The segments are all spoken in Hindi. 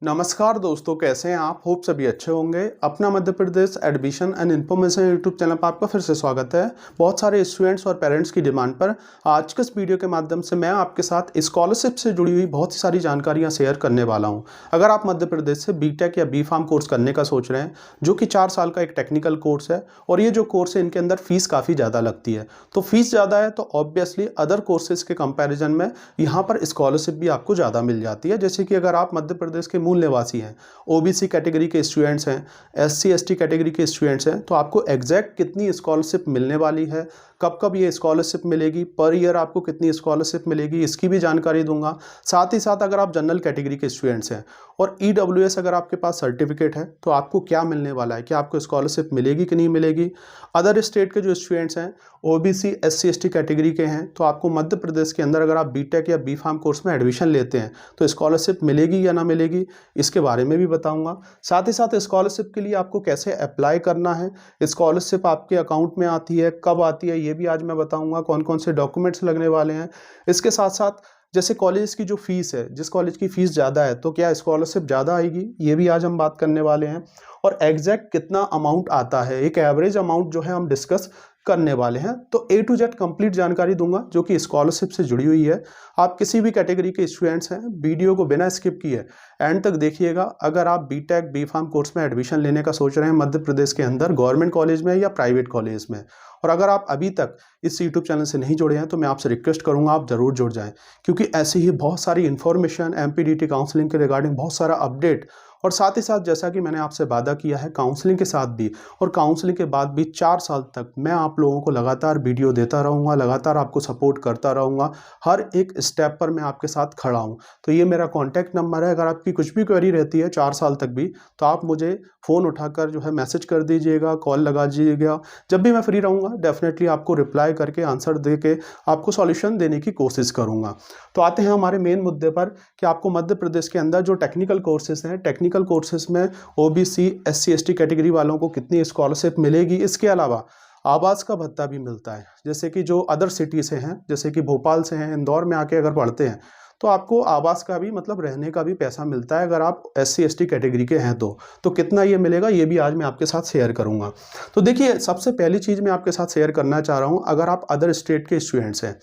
नमस्कार दोस्तों, कैसे हैं आप? होप सभी अच्छे होंगे। अपना Madhya Pradesh admission and information YouTube channel पर आपका फिर से स्वागत है। बहुत सारे स्टूडेंट्स और पेरेंट्स की डिमांड पर आज के इस वीडियो के माध्यम से मैं आपके साथ स्कॉलरशिप से जुड़ी हुई बहुत सारी जानकारियां शेयर करने वाला हूं। अगर आप मध्य प्रदेश से बीटेक या बी.फार्म कोर्स करने का सोच रहे हैं, जो कि 4 साल का एक टेक्निकल कोर्स है, और ये जो कोर्स है इनके अंदर फीस काफ़ी ज़्यादा लगती है। तो फीस ज़्यादा है तो ऑब्वियसली अदर कोर्सेज के कंपेरिजन में यहाँ पर स्कॉलरशिप भी आपको ज़्यादा मिल जाती है। जैसे कि अगर आप मध्य प्रदेश के मूल निवासी हैं, ओबीसी कैटेगरी के स्टूडेंट्स हैं, एससी एसटी कैटेगरी के स्टूडेंट्स हैं, तो आपको एग्जैक्ट कितनी स्कॉलरशिप मिलने वाली है, कब कब ये स्कॉलरशिप मिलेगी, पर ईयर आपको कितनी स्कॉलरशिप मिलेगी, इसकी भी जानकारी दूंगा। साथ ही साथ अगर आप जनरल कैटेगरी के स्टूडेंट्स हैं और ईडब्ल्यूएस अगर आपके पास सर्टिफिकेट है तो आपको क्या मिलने वाला है, क्या आपको स्कॉलरशिप मिलेगी कि नहीं मिलेगी। अदर स्टेट के जो स्टूडेंट्स हैं, ओबीसी एससी एसटी कैटेगरी के हैं, तो आपको मध्य प्रदेश के अंदर अगर आप बीटेक या बी.फार्म कोर्स में एडमिशन लेते हैं तो स्कॉलरशिप मिलेगी या ना मिलेगी, इसके बारे में भी बताऊंगा। साथ ही साथ स्कॉलरशिप के लिए आपको कैसे अप्लाई करना है, स्कॉलरशिप आपके अकाउंट में आती है, कब आती है, ये भी आज मैं बताऊंगा। कौन कौन से डॉक्यूमेंट्स लगने वाले हैं। इसके साथ साथ जैसे कॉलेज की जो फीस है, जिस कॉलेज की फ़ीस ज़्यादा है तो क्या स्कॉलरशिप ज़्यादा आएगी, ये भी आज हम बात करने वाले हैं। और एग्जैक्ट कितना अमाउंट आता है, एक एवरेज अमाउंट जो है हम डिस्कस करने वाले हैं। तो ए टू जेड कंप्लीट जानकारी दूंगा जो कि स्कॉलरशिप से जुड़ी हुई है। आप किसी भी कैटेगरी के स्टूडेंट्स हैं, वीडियो को बिना स्किप किए एंड तक देखिएगा। अगर आप बीटेक बी.फार्म कोर्स में एडमिशन लेने का सोच रहे हैं मध्य प्रदेश के अंदर, गवर्नमेंट कॉलेज में या प्राइवेट कॉलेज में, और अगर आप अभी तक इस यूट्यूब चैनल से नहीं जुड़े हैं तो मैं आपसे रिक्वेस्ट करूंगा आप ज़रूर जुड़ जाएं, क्योंकि ऐसी ही बहुत सारी इन्फॉर्मेशन, एमपीडीटी काउंसलिंग के रिगार्डिंग बहुत सारा अपडेट, और साथ ही साथ जैसा कि मैंने आपसे वादा किया है काउंसलिंग के साथ भी और काउंसलिंग के बाद भी 4 साल तक मैं आप लोगों को लगातार वीडियो देता रहूँगा, लगातार आपको सपोर्ट करता रहूँगा। हर एक स्टेप पर मैं आपके साथ खड़ा हूँ। तो ये मेरा कॉन्टैक्ट नंबर है। अगर आपकी कुछ भी क्वेरी रहती है 4 साल तक भी, तो आप मुझे फ़ोन उठाकर जो है मैसेज कर दीजिएगा, कॉल लगा दीजिएगा। जब भी मैं फ्री रहूँगा डेफिनेटली आपको रिप्लाई करके, आंसर दे के आपको सॉल्यूशन देने की कोशिश करूँगा। तो आते हैं हमारे मेन मुद्दे पर कि आपको मध्य प्रदेश के अंदर जो टेक्निकल कोर्सेज हैं, टेक्निकल कोर्सेज में ओबीसी एससी एसटी कैटेगरी वालों को कितनी स्कॉलरशिप मिलेगी। इसके अलावा आवास का भत्ता भी मिलता है। जैसे कि जो अदर सिटी से हैं, जैसे कि भोपाल से हैं, इंदौर में आके अगर पढ़ते हैं तो आपको आवास का भी मतलब रहने का भी पैसा मिलता है। अगर आप एससी एसटी कैटेगरी के हैं तो कितना ये मिलेगा, ये भी आज मैं आपके साथ शेयर करूंगा। तो देखिए, सबसे पहली चीज़ मैं आपके साथ शेयर करना चाह रहा हूँ, अगर आप अदर स्टेट के स्टूडेंट्स हैं,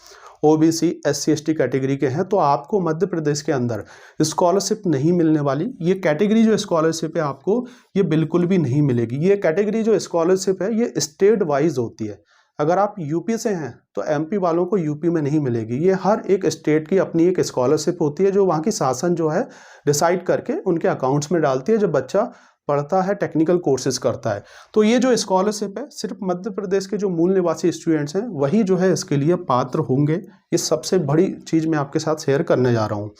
ओबीसी एससी एसटी कैटेगरी के हैं, तो आपको मध्य प्रदेश के अंदर स्कॉलरशिप नहीं मिलने वाली। ये कैटेगरी जो स्कॉलरशिप है आपको ये बिल्कुल भी नहीं मिलेगी। ये कैटेगरी जो स्कॉलरशिप है ये स्टेट वाइज होती है। अगर आप यूपी से हैं तो एमपी वालों को यूपी में नहीं मिलेगी। ये हर एक स्टेट की अपनी एक स्कॉलरशिप होती है जो वहाँ की शासन जो है डिसाइड करके उनके अकाउंट्स में डालती है जब बच्चा पढ़ता है, टेक्निकल कोर्सेज करता है। तो ये जो स्कॉलरशिप है सिर्फ मध्य प्रदेश के जो मूल निवासी स्टूडेंट्स हैं वही जो है इसके लिए पात्र होंगे। ये सबसे बड़ी चीज़ मैं आपके साथ शेयर करने जा रहा हूँ।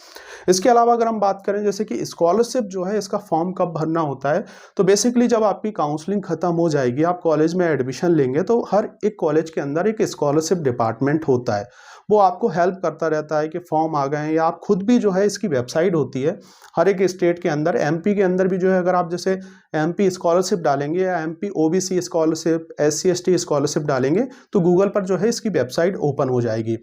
इसके अलावा अगर हम बात करें जैसे कि स्कॉलरशिप जो है इसका फॉर्म कब भरना होता है, तो बेसिकली जब आपकी काउंसलिंग खत्म हो जाएगी, आप कॉलेज में एडमिशन लेंगे, तो हर एक कॉलेज के अंदर एक स्कॉलरशिप डिपार्टमेंट होता है। वो आपको हेल्प करता रहता है कि फॉर्म आ गए हैं, या आप खुद भी जो है इसकी वेबसाइट होती है हर एक स्टेट के अंदर। एमपी के अंदर भी जो है अगर आप जैसे एमपी स्कॉलरशिप डालेंगे या MP OBC scholarship, SC ST scholarship डालेंगे तो गूगल पर जो है इसकी वेबसाइट ओपन हो जाएगी।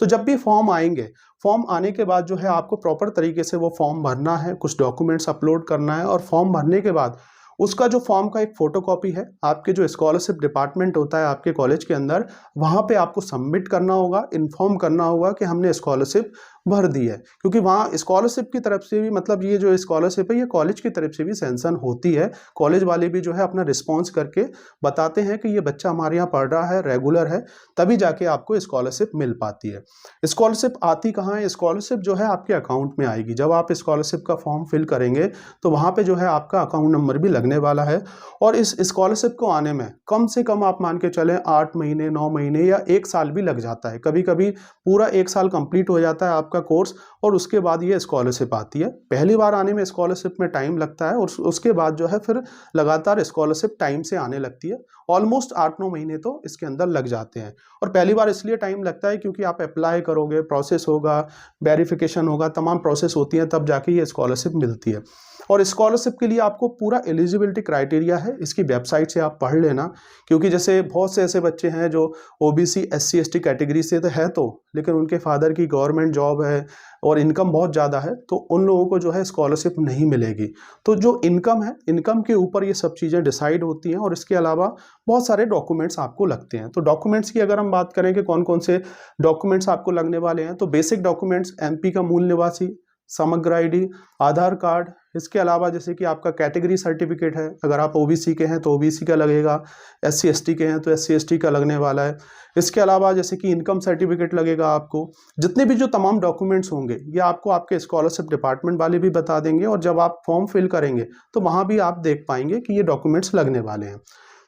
तो जब भी फॉर्म आएंगे, फॉर्म आने के बाद जो है आपको प्रॉपर तरीके से वो फॉर्म भरना है, कुछ डॉक्यूमेंट्स अपलोड करना है, और फॉर्म भरने के बाद उसका जो फॉर्म का एक फोटोकॉपी है आपके जो स्कॉलरशिप डिपार्टमेंट होता है आपके कॉलेज के अंदर, वहाँ पे आपको सबमिट करना होगा, इन्फॉर्म करना होगा कि हमने स्कॉलरशिप भर दी है। क्योंकि वहाँ स्कॉलरशिप की तरफ से भी मतलब ये जो स्कॉलरशिप है ये कॉलेज की तरफ से भी सैंक्शन होती है। कॉलेज वाले भी जो है अपना रिस्पॉन्स करके बताते हैं कि ये बच्चा हमारे यहाँ पढ़ रहा है, रेगुलर है, तभी जाके आपको स्कॉलरशिप मिल पाती है। स्कॉलरशिप आती कहाँ है? स्कॉलरशिप जो है आपके अकाउंट में आएगी। जब आप स्कॉलरशिप का फॉर्म फिल करेंगे तो वहाँ पे जो है आपका अकाउंट नंबर भी लगने वाला है। और इस स्कॉलरशिप को आने में कम से कम आप मान के चलें 8 महीने, 9 महीने या 1 साल भी लग जाता है। कभी कभी पूरा 1 साल कंप्लीट हो जाता है आपका कोर्स और उसके बाद ये स्कॉलरशिप आती है। पहली बार आने में स्कॉलरशिप में टाइम लगता है और उसके बाद जो है फिर लगातार स्कॉलरशिप टाइम से आने लगती है। ऑलमोस्ट 8-9 महीने तो इसके अंदर लग जाते हैं। और पहली बार इसलिए टाइम लगता है क्योंकि आप अप्लाई करोगे, प्रोसेस होगा, वेरिफिकेशन होगा, तमाम प्रोसेस होती हैं, तब जाके ये स्कॉलरशिप मिलती है। और स्कॉलरशिप के लिए आपको पूरा एलिजिबिलिटी क्राइटेरिया है, इसकी वेबसाइट से आप पढ़ लेना, क्योंकि जैसे बहुत से ऐसे बच्चे हैं जो ओबीसी SC ST कैटेगरी से तो है, तो लेकिन उनके फादर की गवर्नमेंट जॉब है और इनकम बहुत ज़्यादा है, तो उन लोगों को जो है स्कॉलरशिप नहीं मिलेगी। तो जो इनकम है, इनकम के ऊपर ये सब चीज़ें डिसाइड होती हैं, और इसके अलावा बहुत सारे डॉक्यूमेंट्स आपको लगते हैं। तो डॉक्यूमेंट्स की अगर हम बात करें कि कौन कौन से डॉक्यूमेंट्स आपको लगने वाले हैं, तो बेसिक डॉक्यूमेंट्स MP का मूल निवासी, समग्र ID, आधार कार्ड, इसके अलावा जैसे कि आपका कैटेगरी सर्टिफिकेट है, अगर आप OBC के हैं तो OBC का लगेगा, SC ST के हैं तो SC ST का लगने वाला है। इसके अलावा जैसे कि इनकम सर्टिफिकेट लगेगा आपको। जितने भी जो तमाम डॉक्यूमेंट्स होंगे ये आपको आपके स्कॉलरशिप डिपार्टमेंट वाले भी बता देंगे, और जब आप फॉर्म फिल करेंगे तो वहाँ भी आप देख पाएंगे कि ये डॉक्यूमेंट्स लगने वाले हैं।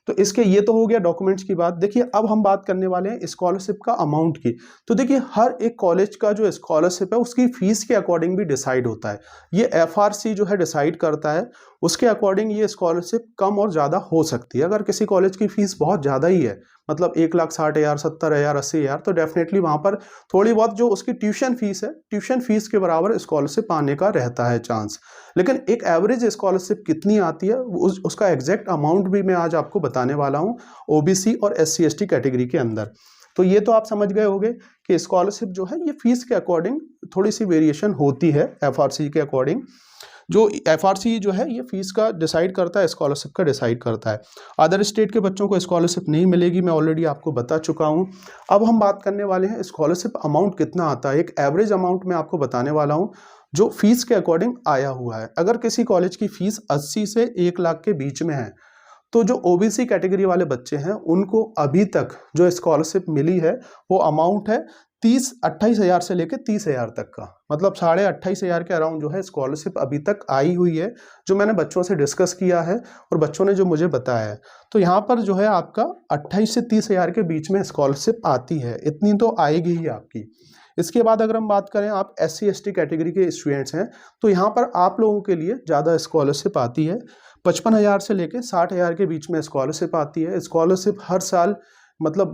तो इसके ये तो हो गया डॉक्यूमेंट्स की बात। देखिए अब हम बात करने वाले हैं स्कॉलरशिप का अमाउंट की। तो देखिए हर एक कॉलेज का जो स्कॉलरशिप है उसकी फीस के अकॉर्डिंग भी डिसाइड होता है। ये FRC जो है डिसाइड करता है, उसके अकॉर्डिंग ये स्कॉलरशिप कम और ज़्यादा हो सकती है। अगर किसी कॉलेज की फीस बहुत ज़्यादा ही है, मतलब 1,60,000, 70,000, 80,000, तो डेफिनेटली वहाँ पर थोड़ी बहुत जो उसकी ट्यूशन फीस है, ट्यूशन फीस के बराबर स्कॉलरशिप आने का रहता है चांस। लेकिन एक एवरेज स्कॉलरशिप कितनी आती है उसका एग्जैक्ट अमाउंट भी मैं आज आपको बताने वाला हूँ OBC और SC ST कैटेगरी के अंदर। तो ये तो आप समझ गए होंगे कि स्कॉलरशिप जो है ये फीस के अकॉर्डिंग थोड़ी सी वेरिएशन होती है FRC के अकॉर्डिंग। जो FRC जो है ये फीस का डिसाइड करता है, स्कॉलरशिप का डिसाइड करता है। अदर स्टेट के बच्चों को स्कॉलरशिप नहीं मिलेगी, मैं ऑलरेडी आपको बता चुका हूँ। अब हम बात करने वाले हैं स्कॉलरशिप अमाउंट कितना आता है। एक एवरेज अमाउंट मैं आपको बताने वाला हूँ जो फीस के अकॉर्डिंग आया हुआ है। अगर किसी कॉलेज की फीस 80 से 1 लाख के बीच में है, तो जो OBC कैटेगरी वाले बच्चे हैं उनको अभी तक जो स्कॉलरशिप मिली है वो अमाउंट है 28,000 से लेकर 30,000 तक का, मतलब 28,500 के अराउंड जो है स्कॉलरशिप अभी तक आई हुई है, जो मैंने बच्चों से डिस्कस किया है और बच्चों ने जो मुझे बताया है। तो यहाँ पर जो है आपका 28 से 30,000 के बीच में स्कॉलरशिप आती है, इतनी तो आएगी ही आपकी। इसके बाद अगर हम बात करें आप SC ST कैटेगरी के स्टूडेंट्स हैं, तो यहाँ पर आप लोगों के लिए ज़्यादा स्कॉलरशिप आती है। 55,000 से लेकर 60,000 के बीच में स्कॉलरशिप आती है। स्कॉलरशिप हर साल मतलब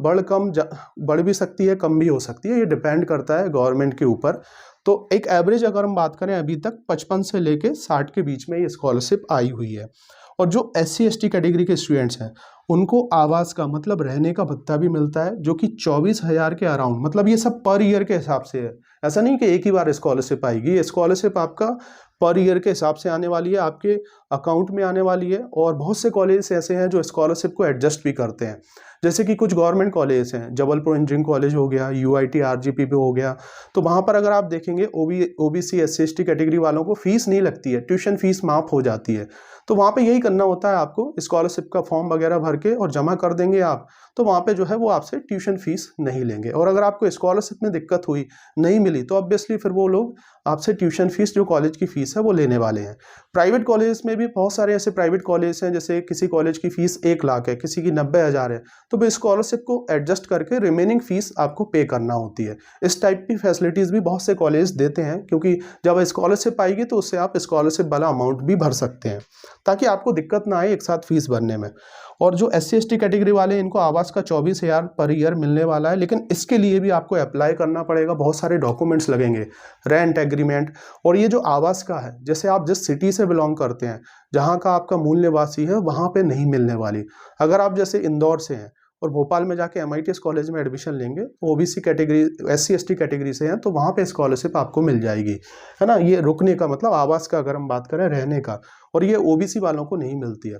बढ़ भी सकती है, कम भी हो सकती है, ये डिपेंड करता है गवर्नमेंट के ऊपर। तो एक एवरेज अगर हम बात करें अभी तक 55 से लेकर 60 के बीच में ये स्कॉलरशिप आई हुई है। और जो SC ST कैटेगरी के स्टूडेंट्स हैं उनको आवास का मतलब रहने का भत्ता भी मिलता है, जो कि 24,000 के अराउंड, मतलब ये सब पर ईयर के हिसाब से है। ऐसा नहीं कि एक ही बार स्कॉलरशिप आएगी, ये स्कॉलरशिप आपका पर ईयर के हिसाब से आने वाली है, आपके अकाउंट में आने वाली है। और बहुत से कॉलेज ऐसे हैं जो स्कॉलरशिप को एडजस्ट भी करते हैं, जैसे कि कुछ गवर्नमेंट कॉलेज हैं, जबलपुर इंजीनियरिंग कॉलेज हो गया, UIT RGP हो गया। तो वहाँ पर अगर आप देखेंगे OBC SC ST कैटेगरी वालों को फीस नहीं लगती है, ट्यूशन फीस माफ हो जाती है। तो वहाँ पे यही करना होता है आपको, स्कॉलरशिप का फॉर्म वगैरह भर के और जमा कर देंगे आप, तो वहाँ पे जो है वो आपसे ट्यूशन फीस नहीं लेंगे। और अगर आपको स्कॉलरशिप में दिक्कत हुई, नहीं मिली, तो ऑब्वियसली फिर वो लोग आपसे ट्यूशन फीस जो कॉलेज की फीस है वो लेने वाले हैं। प्राइवेट कॉलेज में भी बहुत सारे ऐसे प्राइवेट कॉलेज हैं, जैसे किसी कॉलेज की फीस 1 लाख है, किसी की 90,000 है, तो वो स्कॉलरशिप को एडजस्ट करके रिमेनिंग फीस आपको पे करना होती है। इस टाइप की फैसिलिटीज़ भी बहुत से कॉलेज देते हैं, क्योंकि जब स्कॉलरशिप आएगी तो उससे आप स्कॉलरशिप वाला अमाउंट भी भर सकते हैं, ताकि आपको दिक्कत ना आए एक साथ फीस भरने में। और जो SC ST कैटेगरी वाले इनको आवास का 24,000 पर ईयर मिलने वाला है, लेकिन इसके लिए भी आपको अप्लाई करना पड़ेगा, बहुत सारे डॉक्यूमेंट्स लगेंगे, रेंट एग्रीमेंट। और ये जो आवास का है, जैसे आप जिस सिटी से बिलोंग करते हैं, जहाँ का आपका मूल निवासी है, वहाँ पे नहीं मिलने वाली। अगर आप जैसे इंदौर से हैं और भोपाल में जाके MITS कॉलेज में एडमिशन लेंगे, OBC category SC ST category से हैं, तो वहाँ पे स्कॉलरशिप आपको मिल जाएगी, है ना। ये रुकने का मतलब आवास का अगर हम बात करें, रहने का, और ये OBC वालों को नहीं मिलती है।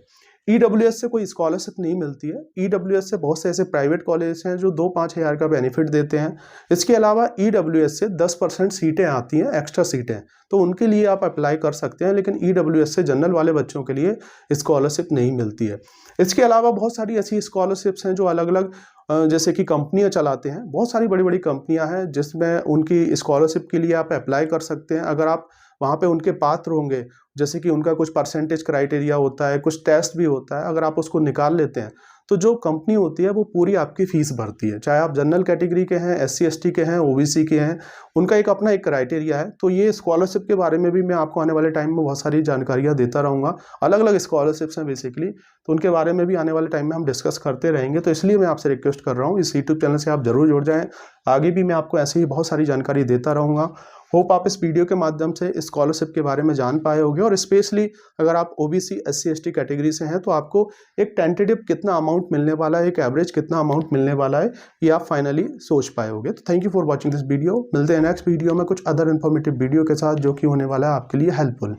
EWS से कोई स्कॉलरशिप नहीं मिलती है। EWS से बहुत से ऐसे प्राइवेट कॉलेज हैं जो 2-5 हज़ार का बेनिफिट देते हैं। इसके अलावा EWS से 10% सीटें आती हैं, एक्स्ट्रा सीटें, तो उनके लिए आप अप्लाई कर सकते हैं, लेकिन EWS से जनरल वाले बच्चों के लिए स्कॉलरशिप नहीं मिलती है। इसके अलावा बहुत सारी ऐसी स्कॉलरशिप्स हैं जो अलग अलग जैसे कि कंपनियां चलाते हैं, बहुत सारी बड़ी बड़ी कंपनियां हैं जिसमें उनकी स्कॉलरशिप के लिए आप अप्लाई कर सकते हैं। अगर आप वहाँ पे उनके पात्र होंगे, जैसे कि उनका कुछ परसेंटेज क्राइटेरिया होता है, कुछ टेस्ट भी होता है, अगर आप उसको निकाल लेते हैं तो जो कंपनी होती है वो पूरी आपकी फीस भरती है, चाहे आप जनरल कैटेगरी के हैं, SC ST के हैं, OBC के हैं, उनका एक अपना एक क्राइटेरिया है। तो ये स्कॉलरशिप के बारे में भी मैं आपको आने वाले टाइम में बहुत सारी जानकारियाँ देता रहूँगा। अलग अलग स्कॉलरशिप्स हैं बेसिकली, तो उनके बारे में भी आने वाले टाइम में हम डिस्कस करते रहेंगे। तो इसलिए मैं आपसे रिक्वेस्ट कर रहा हूँ, इस YouTube चैनल से आप जरूर जुड़ जाएँ, आगे भी मैं आपको ऐसे ही बहुत सारी जानकारी देता रहूँगा। होप आप इस वीडियो के माध्यम से स्कॉलरशिप के बारे में जान पाए होंगे, और स्पेशली अगर आप ओबीसी SC ST कैटेगरी से हैं तो आपको एक टेंटेटिव कितना अमाउंट मिलने वाला है, एक एवरेज कितना अमाउंट मिलने वाला है, ये आप फाइनली सोच पाए होंगे। तो thank you for watching this video. मिलते हैं नेक्स्ट वीडियो में कुछ अदर इन्फॉर्मेटिव वीडियो के साथ जो कि होने वाला है आपके लिए हेल्पफुल।